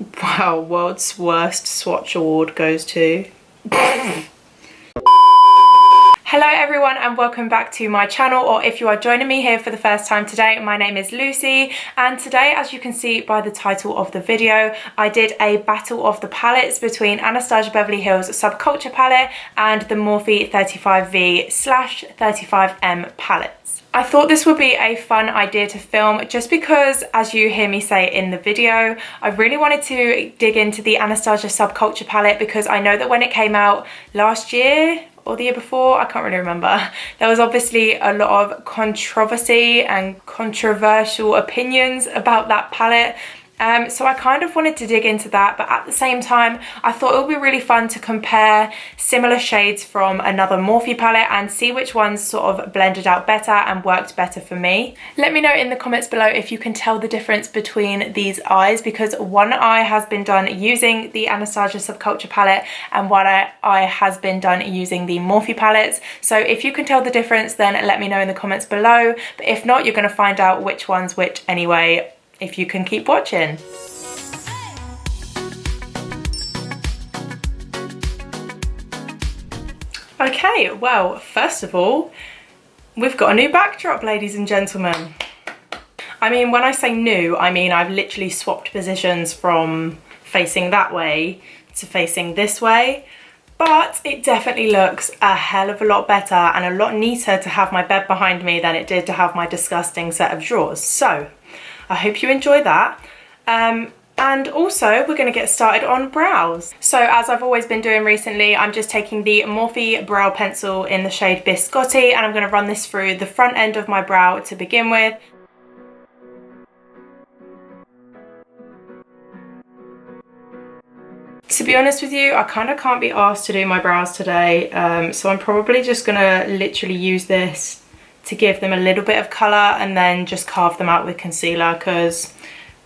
Wow, world's worst swatch award goes to... Hello everyone and welcome back to my channel, or if you are joining me here for the first time today, my name is Lucy, and today, as you can see by the title of the video, I did a battle of the palettes between Anastasia Beverly Hills Subculture palette and the Morphe 35V/35M palette. I thought this would be a fun idea to film just because, as you hear me say in the video, I really wanted to dig into the Anastasia Subculture palette because I know that when it came out last year or the year before, I can't really remember, there was obviously a lot of controversy and controversial opinions about that palette. So I kind of wanted to dig into that, but at the same time, I thought it would be really fun to compare similar shades from another Morphe palette and see which ones sort of blended out better and worked better for me. Let me know in the comments below if you can tell the difference between these eyes, because one eye has been done using the Anastasia Subculture palette and one eye has been done using the Morphe palettes. So if you can tell the difference, then let me know in the comments below. But if not, you're going to find out which one's which anyway, if you can keep watching. Okay, well, first of all, we've got a new backdrop, ladies and gentlemen. I mean, when I say new, I mean I've literally swapped positions from facing that way to facing this way, but it definitely looks a hell of a lot better and a lot neater to have my bed behind me than it did to have my disgusting set of drawers. So I hope you enjoy that. And also we're going to get started on brows. So as I've always been doing recently, I'm just taking the Morphe brow pencil in the shade Biscotti and I'm going to run this through the front end of my brow to begin with. To be honest with you, I kind of can't be asked to do my brows today, so I'm probably just going to literally use this to give them a little bit of colour and then just carve them out with concealer, because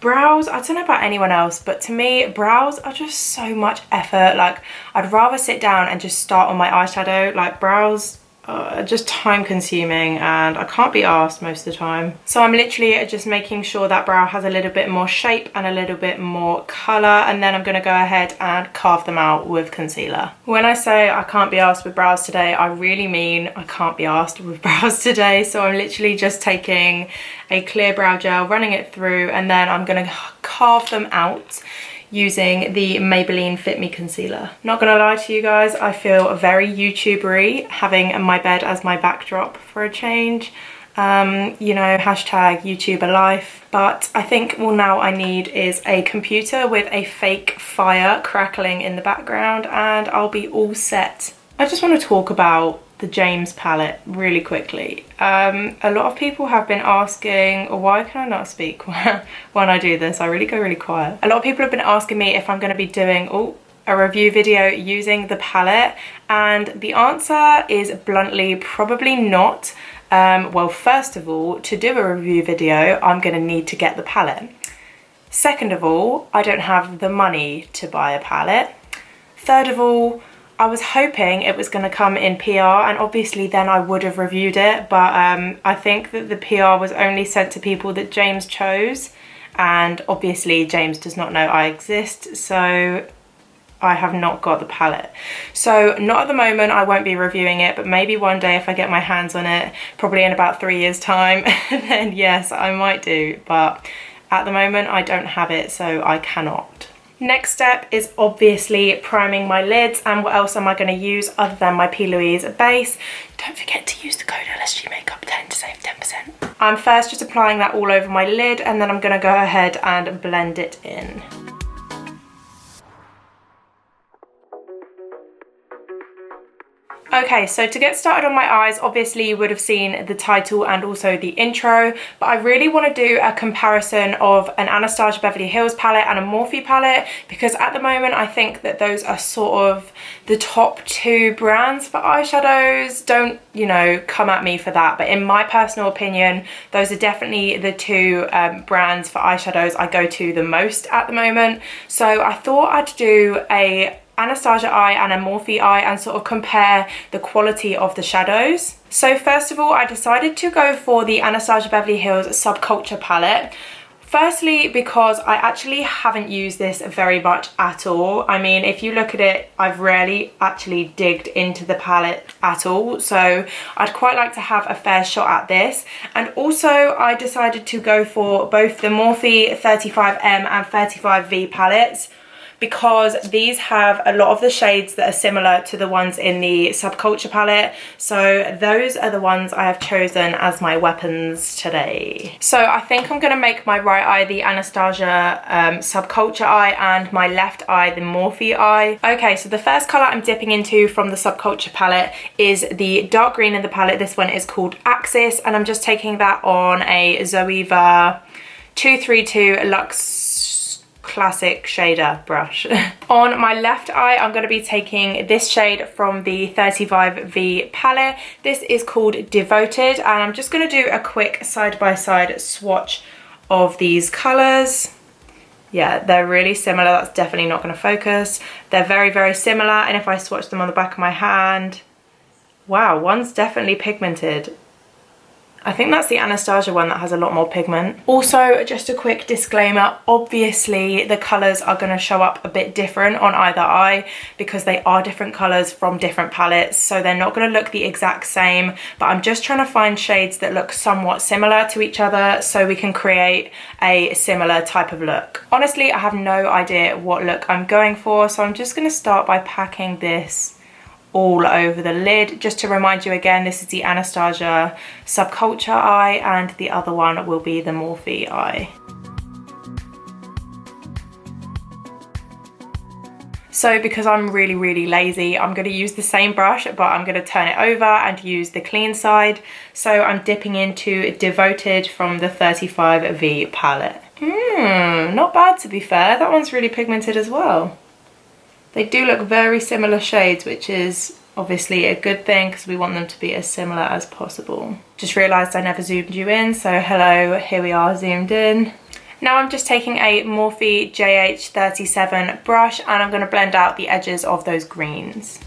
brows, I don't know about anyone else, but to me brows are just so much effort. Like, I'd rather sit down and just start on my eyeshadow. Like, brows are just time consuming and I can't be asked most of the time. So I'm literally just making sure that brow has a little bit more shape and a little bit more colour, and then I'm going to go ahead and carve them out with concealer. When I say I can't be asked with brows today, I really mean I can't be asked with brows today. So I'm literally just taking a clear brow gel, running it through, and then I'm going to carve them out using the Maybelline Fit Me concealer. Not gonna lie to you guys, I feel very YouTuber-y having my bed as my backdrop for a change. You know, hashtag YouTuber life. But I think all now I need is a computer with a fake fire crackling in the background and I'll be all set. I just want to talk about the James palette really quickly. A lot of people have been asking, why can I not speak when I do this? I really go really quiet. A lot of people have been asking me if I'm going to be doing a review video using the palette, and the answer is bluntly probably not. Well, first of all, to do a review video, I'm going to need to get the palette. Second of all, I don't have the money to buy a palette. Third of all, I was hoping it was going to come in PR, and obviously then I would have reviewed it, but I think that the PR was only sent to people that James chose, and obviously James does not know I exist, so I have not got the palette. So not at the moment, I won't be reviewing it, but maybe one day if I get my hands on it, probably in about 3 years time, then yes, I might do, but at the moment I don't have it, so I cannot. Next step is obviously priming my lids, and what else am I going to use other than my Plouise base? Don't forget to use the code Lsgmakeup 10 to save 10%. I'm first just applying that all over my lid, and then I'm going to go ahead and blend it in. Okay, so to get started on my eyes, obviously you would have seen the title and also the intro, but I really want to do a comparison of an Anastasia Beverly Hills palette and a Morphe palette, because at the moment I think that those are sort of the top two brands for eyeshadows. Don't, you know, come at me for that, but in my personal opinion, those are definitely the two brands for eyeshadows I go to the most at the moment. So I thought I'd do a Anastasia eye and a Morphe eye and sort of compare the quality of the shadows. So first of all, I decided to go for the Anastasia Beverly Hills Subculture palette. Firstly, because I actually haven't used this very much at all. I mean, if you look at it, I've rarely actually digged into the palette at all. So I'd quite like to have a fair shot at this. And also I decided to go for both the Morphe 35M and 35V palettes, because these have a lot of the shades that are similar to the ones in the Subculture palette. So those are the ones I have chosen as my weapons today. So I think I'm going to make my right eye the Anastasia Subculture eye and my left eye the Morphe eye. Okay, so the first colour I'm dipping into from the Subculture palette is the dark green in the palette. This one is called Axis, and I'm just taking that on a Zoeva 232 Luxe Classic shader brush. On my left eye, I'm going to be taking this shade from the 35V palette. This is called Devoted, and I'm just going to do a quick side-by-side swatch of these colours. Yeah, they're really similar. That's definitely not going to focus. They're very, very similar, and if I swatch them on the back of my hand, wow, one's definitely pigmented. I think that's the Anastasia one that has a lot more pigment. Also, just a quick disclaimer, obviously the colours are going to show up a bit different on either eye because they are different colours from different palettes, so they're not going to look the exact same, but I'm just trying to find shades that look somewhat similar to each other so we can create a similar type of look. Honestly, I have no idea what look I'm going for, so I'm just going to start by packing this all over the lid. Just to remind you again, this is the Anastasia Subculture eye and the other one will be the Morphe eye. So because I'm really, really lazy, I'm going to use the same brush, but I'm going to turn it over and use the clean side. So I'm dipping into Devoted from the 35V palette. Not bad, to be fair. That one's really pigmented as well. They do look very similar shades, which is obviously a good thing because we want them to be as similar as possible. Just realised I never zoomed you in, so hello, here we are zoomed in. Now I'm just taking a Morphe JH37 brush and I'm going to blend out the edges of those greens.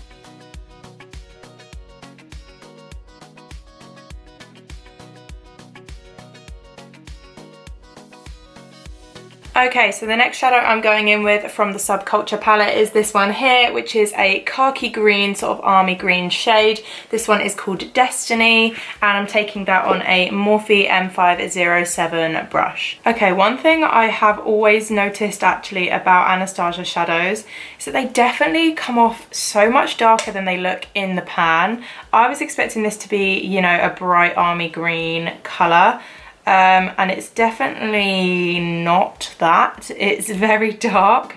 Okay, so the next shadow I'm going in with from the Subculture palette is this one here, which is a khaki green, sort of army green shade. This one is called Destiny, and I'm taking that on a Morphe M507 brush. Okay, one thing I have always noticed actually about Anastasia shadows is that they definitely come off so much darker than they look in the pan. I was expecting this to be, you know, a bright army green colour. And it's definitely not that. It's very dark.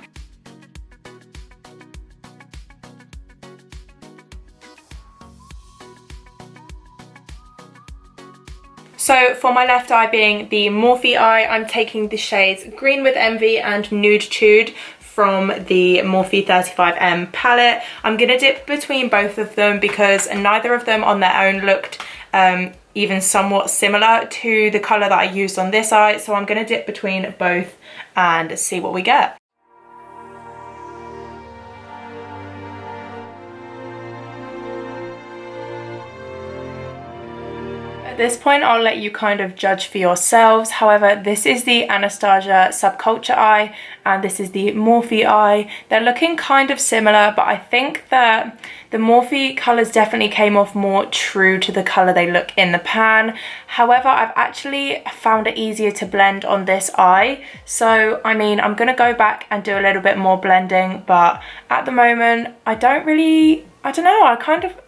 So for my left eye being the Morphe eye, I'm taking the shades Green with Envy and Nude Tude from the Morphe 35M palette. I'm going to dip between both of them because neither of them on their own looked even somewhat similar to the colour that I used on this eye, so I'm going to dip between both and see what we get. At this point I'll let you kind of judge for yourselves. However, this is the Anastasia Subculture eye and this is the Morphe eye. They're looking kind of similar, but I think that the Morphe colours definitely came off more true to the colour they look in the pan. However, I've actually found it easier to blend on this eye. So, I mean, I'm going to go back and do a little bit more blending, but at the moment, I don't know,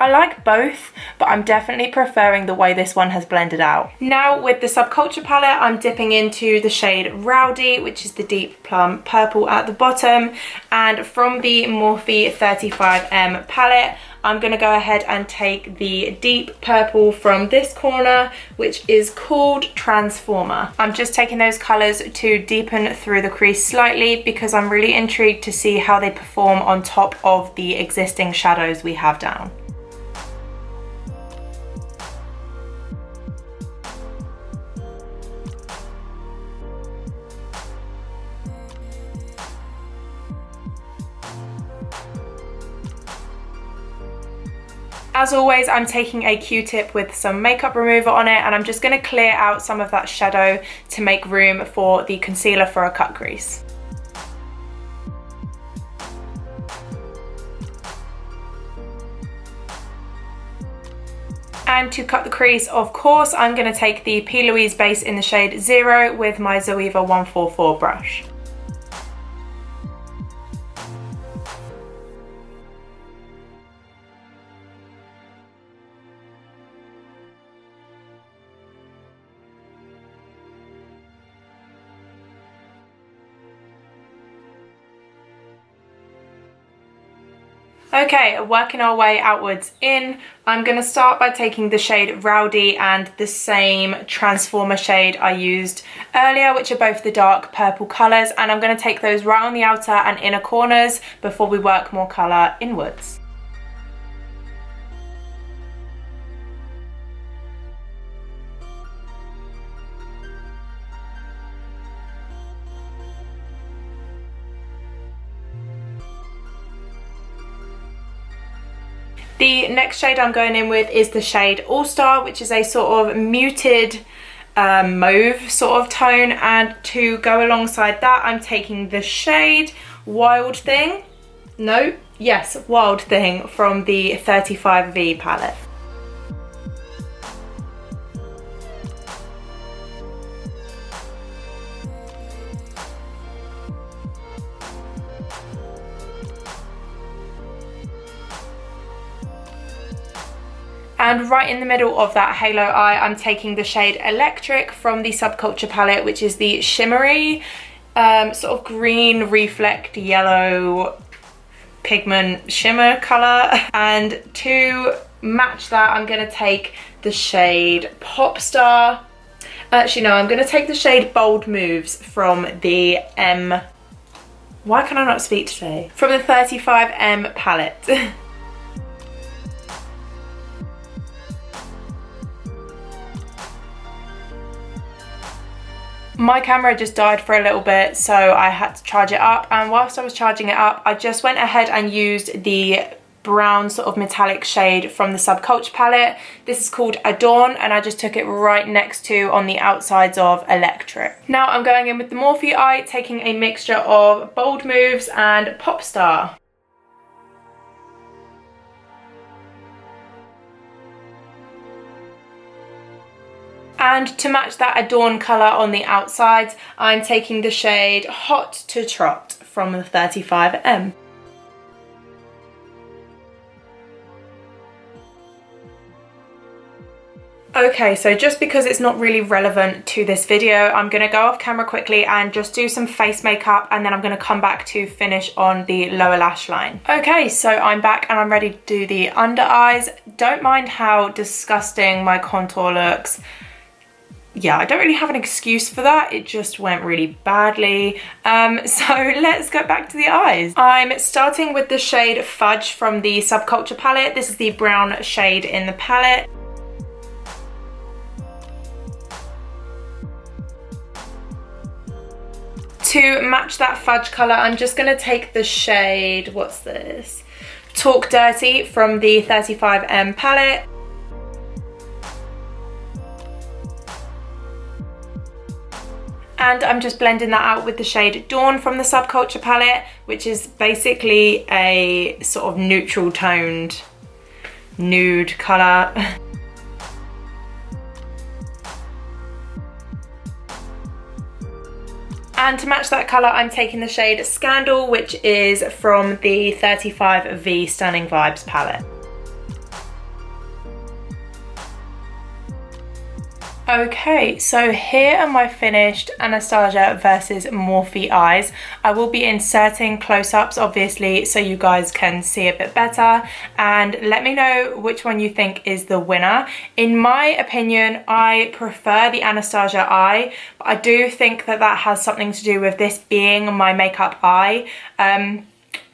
I like both, but I'm definitely preferring the way this one has blended out. Now with the Subculture palette, I'm dipping into the shade Rowdy, which is the deep plum purple at the bottom, and from the Morphe 35M palette, I'm going to go ahead and take the deep purple from this corner, which is called Transformer. I'm just taking those colours to deepen through the crease slightly because I'm really intrigued to see how they perform on top of the existing shadows we have down. As always, I'm taking a Q-tip with some makeup remover on it, and I'm just going to clear out some of that shadow to make room for the concealer for a cut crease. And to cut the crease, of course, I'm going to take the Plouise base in the shade 0 with my Zoeva 144 brush. Okay, working our way outwards in, I'm going to start by taking the shade Rowdy and the same Transformer shade I used earlier, which are both the dark purple colours, and I'm going to take those right on the outer and inner corners before we work more colour inwards. The next shade I'm going in with is the shade All Star, which is a sort of muted mauve sort of tone, and to go alongside that I'm taking the shade Wild Thing. No, yes, Wild Thing from the 35V palette. And right in the middle of that halo eye, I'm taking the shade Electric from the Subculture palette, which is the shimmery, sort of green, reflect, yellow pigment shimmer colour. And to match that, I'm going to take the shade Popstar. Actually, no, I'm going to take the shade Bold Moves from the Why can I not speak today? From the 35M palette. My camera just died for a little bit, so I had to charge it up, and whilst I was charging it up, I just went ahead and used the brown sort of metallic shade from the Subculture palette. This is called Adorn, and I just took it right next to on the outsides of Electric. Now I'm going in with the Morphe eye, taking a mixture of Bold Moves and Popstar. And to match that Adorn colour on the outsides, I'm taking the shade Hot to Trot from the 35M. Okay, so just because it's not really relevant to this video, I'm going to go off camera quickly and just do some face makeup, and then I'm going to come back to finish on the lower lash line. Okay, so I'm back and I'm ready to do the under eyes. Don't mind how disgusting my contour looks. Yeah, I don't really have an excuse for that. It just went really badly. So let's go back to the eyes. I'm starting with the shade Fudge from the Subculture palette. This is the brown shade in the palette. To match that fudge colour, I'm just going to take the shade, what's this? Talk Dirty from the 35M palette. And I'm just blending that out with the shade Dawn from the Subculture palette, which is basically a sort of neutral toned nude colour. And to match that colour, I'm taking the shade Scandal, which is from the 35V Stunning Vibes palette. Okay, so here are my finished Anastasia versus Morphe eyes. I will be inserting close-ups, obviously, so you guys can see a bit better, and let me know which one you think is the winner. In my opinion, I prefer the Anastasia eye, but I do think that that has something to do with this being my makeup eye.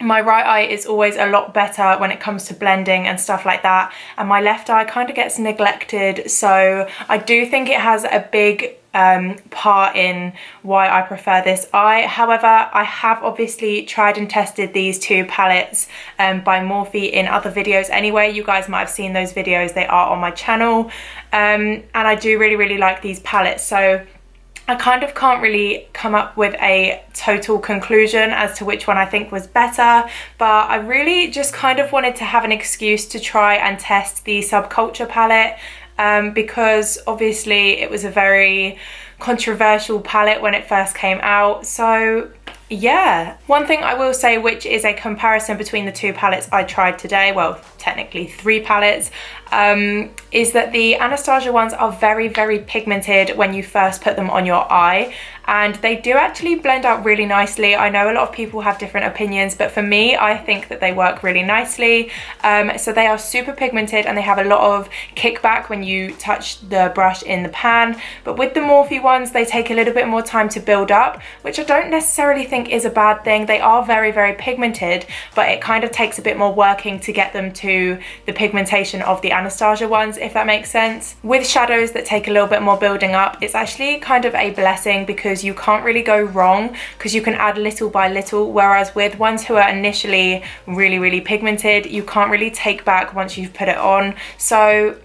My right eye is always a lot better when it comes to blending and stuff like that, and my left eye kind of gets neglected, so I do think it has a big part in why I prefer this eye. However, I have obviously tried and tested these two palettes by Morphe in other videos anyway. You guys might have seen those videos, they are on my channel, and I do really like these palettes, so I kind of can't really come up with a total conclusion as to which one I think was better, but I really just kind of wanted to have an excuse to try and test the Subculture palette, because obviously it was a very controversial palette when it first came out. So yeah, one thing I will say, which is a comparison between the two palettes I tried today, well technically 3 palettes, is that the Anastasia ones are very pigmented when you first put them on your eye, and they do actually blend out really nicely. I know a lot of people have different opinions, but for me, I think that they work really nicely. So they are super pigmented and they have a lot of kickback when you touch the brush in the pan, but with the Morphe ones, they take a little bit more time to build up, which I don't necessarily think is a bad thing. They are very pigmented, but it kind of takes a bit more working to get them to the pigmentation of the Anastasia ones, if that makes sense. With shadows that take a little bit more building up, it's actually kind of a blessing because you can't really go wrong because you can add little by little, whereas with ones who are initially really pigmented, you can't really take back once you've put it on. So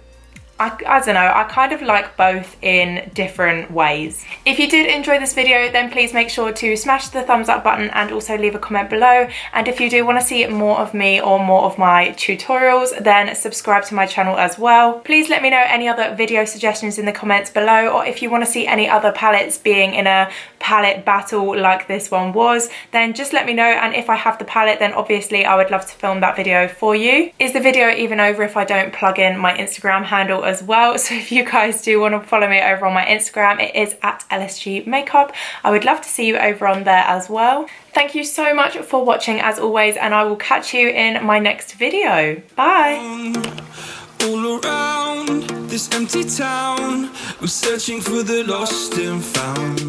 I don't know, I kind of like both in different ways. If you did enjoy this video, then please make sure to smash the thumbs up button and also leave a comment below. And if you do want to see more of me or more of my tutorials, then subscribe to my channel as well. Please let me know any other video suggestions in the comments below, or if you want to see any other palettes being in a palette battle like this one was, then just let me know, and if I have the palette, then obviously I would love to film that video for you. Is the video even over if I don't plug in my Instagram handle as well? So if you guys do want to follow me over on my Instagram, it is at Lsgmakeup. I would love to see you over on there as well. Thank you so much for watching as always, and I will catch you in my next video. Bye! All around this empty town, I'm searching for the lost and found.